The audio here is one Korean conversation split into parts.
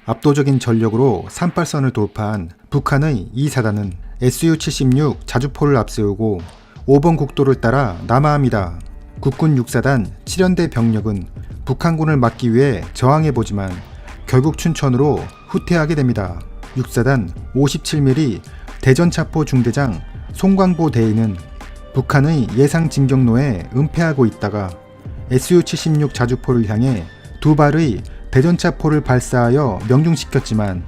압도적인 전력으로 38선을 돌파한 북한의 2사단은 Su-76 자주포를 앞세우고 5번 국도를 따라 남하합니다. 국군 6사단 7연대 병력은 북한군을 막기 위해 저항해보지만 결국 춘천으로 후퇴하게 됩니다. 6사단 57mm 대전차포 중대장 송광보 대위는 북한의 예상 진격로에 은폐하고 있다가 Su-76 자주포를 향해 2발의 대전차포를 발사하여 명중시켰지만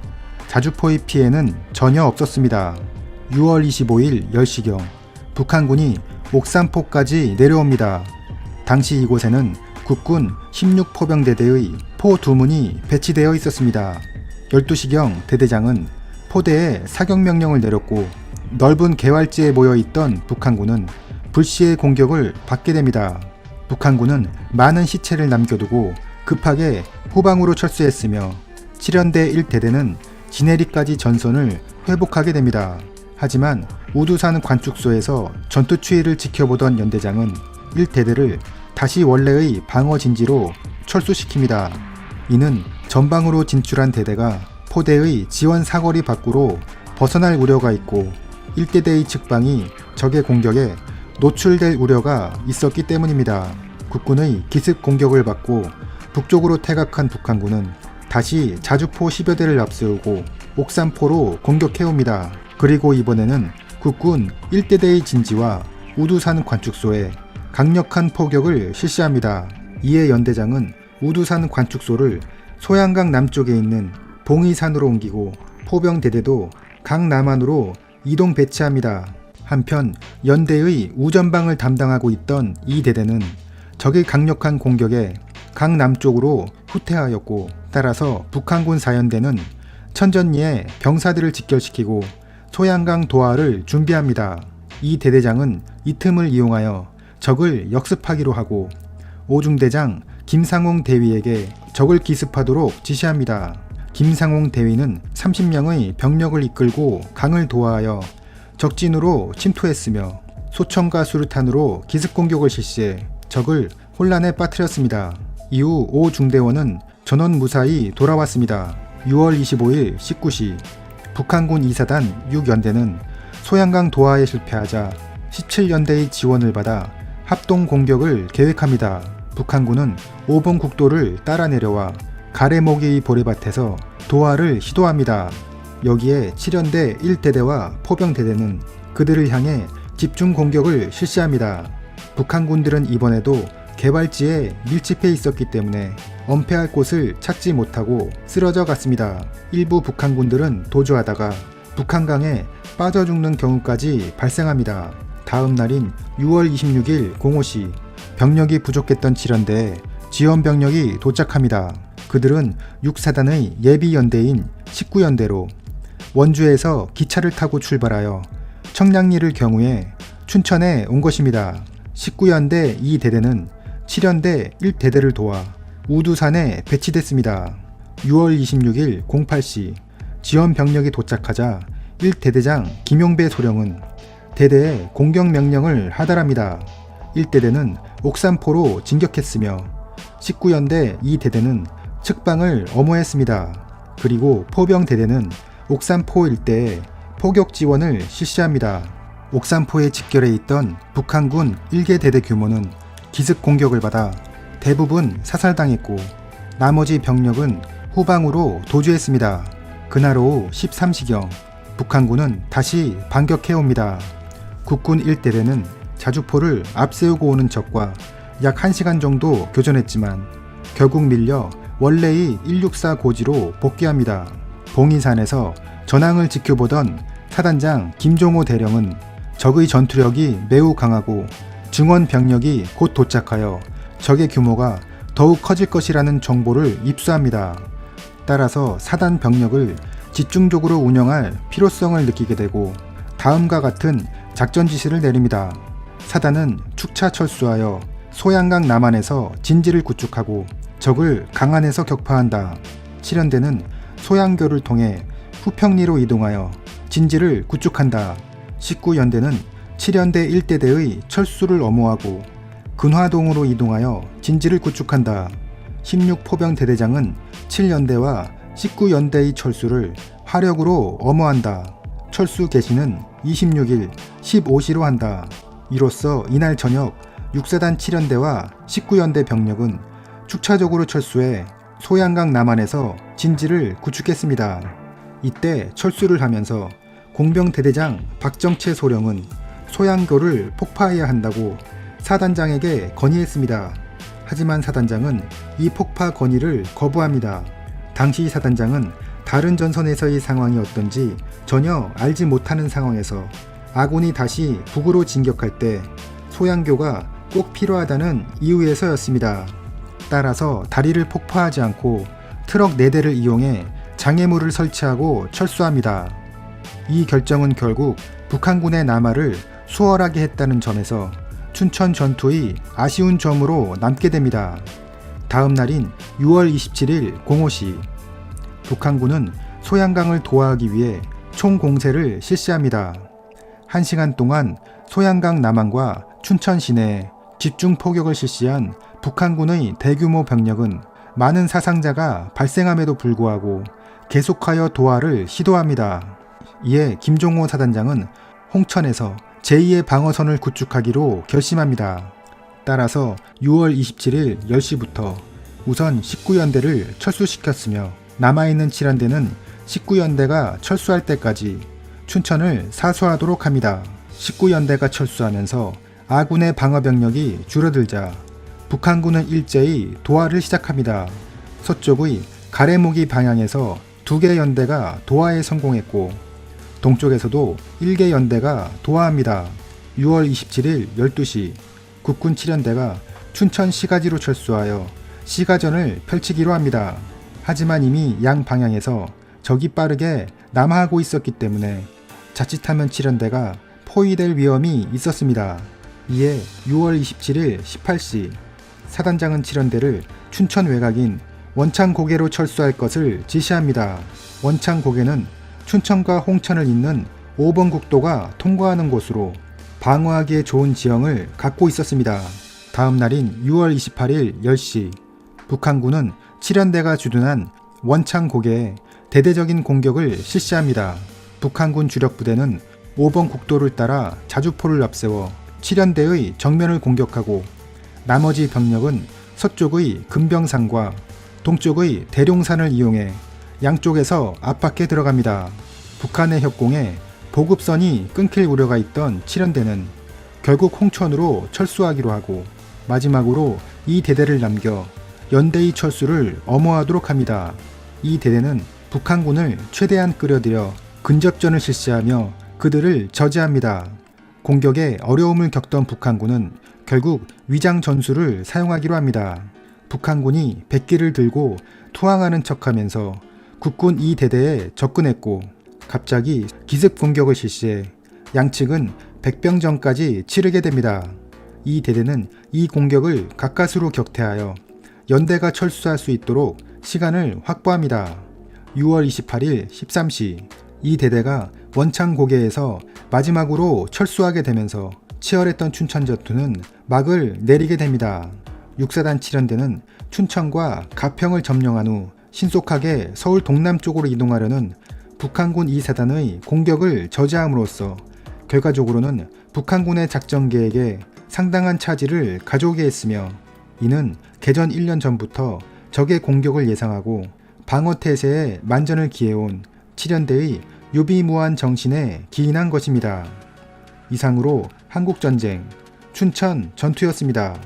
자주포의 피해는 전혀 없었습니다. 6월 25일 10시경 북한군이 옥산포까지 내려옵니다. 당시 이곳에는 국군 16포병대대의 포 2문이 배치되어 있었습니다. 12시경 대대장은 포대에 사격명령을 내렸고 넓은 개활지에 모여있던 북한군은 불시의 공격을 받게 됩니다. 북한군은 많은 시체를 남겨두고 급하게 후방으로 철수했으며 7연대 1대대는 진해리까지 전선을 회복하게 됩니다. 하지만 우두산 관축소에서 전투 추이를 지켜보던 연대장은 1대대를 다시 원래의 방어 진지로 철수시킵니다. 이는 전방으로 진출한 대대가 포대의 지원 사거리 밖으로 벗어날 우려가 있고 1대대의 측방이 적의 공격에 노출될 우려가 있었기 때문입니다. 국군의 기습 공격을 받고 북쪽으로 퇴각한 북한군은 다시 자주포 10여 대를 앞세우고 옥산포로 공격해옵니다. 그리고 이번에는 국군 1대대의 진지와 우두산 관축소에 강력한 포격을 실시합니다. 이에 연대장은 우두산 관축소를 소양강 남쪽에 있는 봉이산으로 옮기고 포병대대도 강 남한으로 이동 배치합니다. 한편 연대의 우전방을 담당하고 있던 이 대대는 적의 강력한 공격에 강 남쪽으로 후퇴하였고 따라서 북한군 4연대는 천전리에 병사들을 직결시키고 소양강 도하를 준비합니다. 이 대대장은 이 틈을 이용하여 적을 역습하기로 하고 오중대장 김상홍 대위에게 적을 기습하도록 지시합니다. 김상홍 대위는 30명의 병력을 이끌고 강을 도하하여 적진으로 침투했으며 소총과 수류탄으로 기습공격을 실시해 적을 혼란에 빠뜨렸습니다. 이후 오중대원은 전원 무사히 돌아왔습니다. 6월 25일 19시 북한군 2사단 6연대는 소양강 도하에 실패하자 17연대의 지원을 받아 합동 공격을 계획합니다. 북한군은 5번 국도를 따라 내려와 가래모기의 보리밭에서 도하를 시도합니다. 여기에 7연대 1대대와 포병대대는 그들을 향해 집중 공격을 실시합니다. 북한군들은 이번에도 개발지에 밀집해 있었기 때문에 엄폐할 곳을 찾지 못하고 쓰러져 갔습니다. 일부 북한군들은 도주하다가 북한강에 빠져 죽는 경우까지 발생합니다. 다음 날인 6월 26일 05시 병력이 부족했던 7연대에 지원 병력이 도착합니다. 그들은 6사단의 예비연대인 19연대로 원주에서 기차를 타고 출발하여 청량리를 경유해 춘천에 온 것입니다. 19연대 2대대는 7연대 1대대를 도와 우두산에 배치됐습니다. 6월 26일 08시 지원 병력이 도착하자 1대대장 김용배 소령은 대대에 공격 명령을 하달합니다. 1대대는 옥산포로 진격했으며 19연대 2대대는 측방을 엄호했습니다. 그리고 포병대대는 옥산포 일대에 포격 지원을 실시합니다. 옥산포에 직결해 있던 북한군 1개 대대 규모는 기습 공격을 받아 대부분 사살당했고 나머지 병력은 후방으로 도주했습니다. 그날 오후 13시경 북한군은 다시 반격해옵니다. 국군 1대대는 자주포를 앞세우고 오는 적과 약 1시간 정도 교전했지만 결국 밀려 원래의 164 고지로 복귀합니다. 봉이산에서 전황을 지켜보던 사단장 김종호 대령은 적의 전투력이 매우 강하고 증원 병력이 곧 도착하여 적의 규모가 더욱 커질 것이라는 정보를 입수합니다. 따라서 사단 병력을 집중적으로 운영할 필요성을 느끼게 되고 다음과 같은 작전 지시를 내립니다. 사단은 축차 철수하여 소양강 남한에서 진지를 구축하고 적을 강안에서 격파한다. 7연대는 소양교를 통해 후평리로 이동하여 진지를 구축한다. 19연대는 7연대 1대대의 철수를 엄호하고 근화동으로 이동하여 진지를 구축한다. 16포병대대장은 7연대와 19연대의 철수를 화력으로 엄호한다. 철수 개시는 26일 15시로 한다. 이로써 이날 저녁 6사단 7연대와 19연대 병력은 축차적으로 철수해 소양강 남한에서 진지를 구축했습니다. 이때 철수를 하면서 공병대대장 박정채 소령은 소양교를 폭파해야 한다고 사단장에게 건의했습니다. 하지만 사단장은 이 폭파 건의를 거부합니다. 당시 사단장은 다른 전선에서의 상황이 어떤지 전혀 알지 못하는 상황에서 아군이 다시 북으로 진격할 때 소양교가 꼭 필요하다는 이유에서였습니다. 따라서 다리를 폭파하지 않고 트럭 4대를 이용해 장애물을 설치하고 철수합니다. 이 결정은 결국 북한군의 남하를 수월하게 했다는 점에서 춘천 전투의 아쉬운 점으로 남게 됩니다. 다음 날인 6월 27일 05시 북한군은 소양강을 도하하기 위해 총공세를 실시합니다. 1시간 동안 소양강 남한과 춘천 시내에 집중 포격을 실시한 북한군의 대규모 병력은 많은 사상자가 발생함에도 불구하고 계속하여 도하를 시도합니다. 이에 김종호 사단장은 홍천에서 제2의 방어선을 구축하기로 결심합니다. 따라서 6월 27일 10시부터 우선 19연대를 철수시켰으며 남아있는 7연대는 19연대가 철수할 때까지 춘천을 사수하도록 합니다. 19연대가 철수하면서 아군의 방어병력이 줄어들자 북한군은 일제히 도하를 시작합니다. 서쪽의 가래모기 방향에서 2개 연대가 도하에 성공했고 동쪽에서도 1개 연대가 도하합니다. 6월 27일 12시 국군 7연대가 춘천 시가지로 철수하여 시가전을 펼치기로 합니다. 하지만 이미 양 방향에서 적이 빠르게 남하하고 있었기 때문에 자칫하면 7연대가 포위될 위험이 있었습니다. 이에 6월 27일 18시 사단장은 7연대를 춘천 외곽인 원창고개로 철수할 것을 지시합니다. 원창고개는 춘천과 홍천을 잇는 5번 국도가 통과하는 곳으로 방어하기에 좋은 지형을 갖고 있었습니다. 다음 날인 6월 28일 10시 북한군은 7연대가 주둔한 원창고개에 대대적인 공격을 실시합니다. 북한군 주력 부대는 5번 국도를 따라 자주포를 앞세워 7연대의 정면을 공격하고 나머지 병력은 서쪽의 금병산과 동쪽의 대룡산을 이용해 양쪽에서 압박해 들어갑니다. 북한의 협공에 보급선이 끊길 우려가 있던 7연대는 결국 홍천으로 철수하기로 하고 마지막으로 이 대대를 남겨 연대의 철수를 엄호하도록 합니다. 이 대대는 북한군을 최대한 끌어들여 근접전을 실시하며 그들을 저지합니다. 공격에 어려움을 겪던 북한군은 결국 위장 전술을 사용하기로 합니다. 북한군이 백기를 들고 투항하는 척하면서 국군 2대대에 접근했고 갑자기 기습 공격을 실시해 양측은 백병전까지 치르게 됩니다. 이 대대는 이 공격을 가까스로 격퇴하여 연대가 철수할 수 있도록 시간을 확보합니다. 6월 28일 13시 이 대대가 원창고개에서 마지막으로 철수하게 되면서 치열했던 춘천 전투는 막을 내리게 됩니다. 6사단 7연대는 춘천과 가평을 점령한 후 신속하게 서울 동남쪽으로 이동하려는 북한군 2사단의 공격을 저지함으로써 결과적으로는 북한군의 작전 계획에 상당한 차질을 가져오게 했으며 이는 개전 1년 전부터 적의 공격을 예상하고 방어태세에 만전을 기해온 7연대의 유비무한 정신에 기인한 것입니다. 이상으로 한국전쟁 춘천 전투였습니다.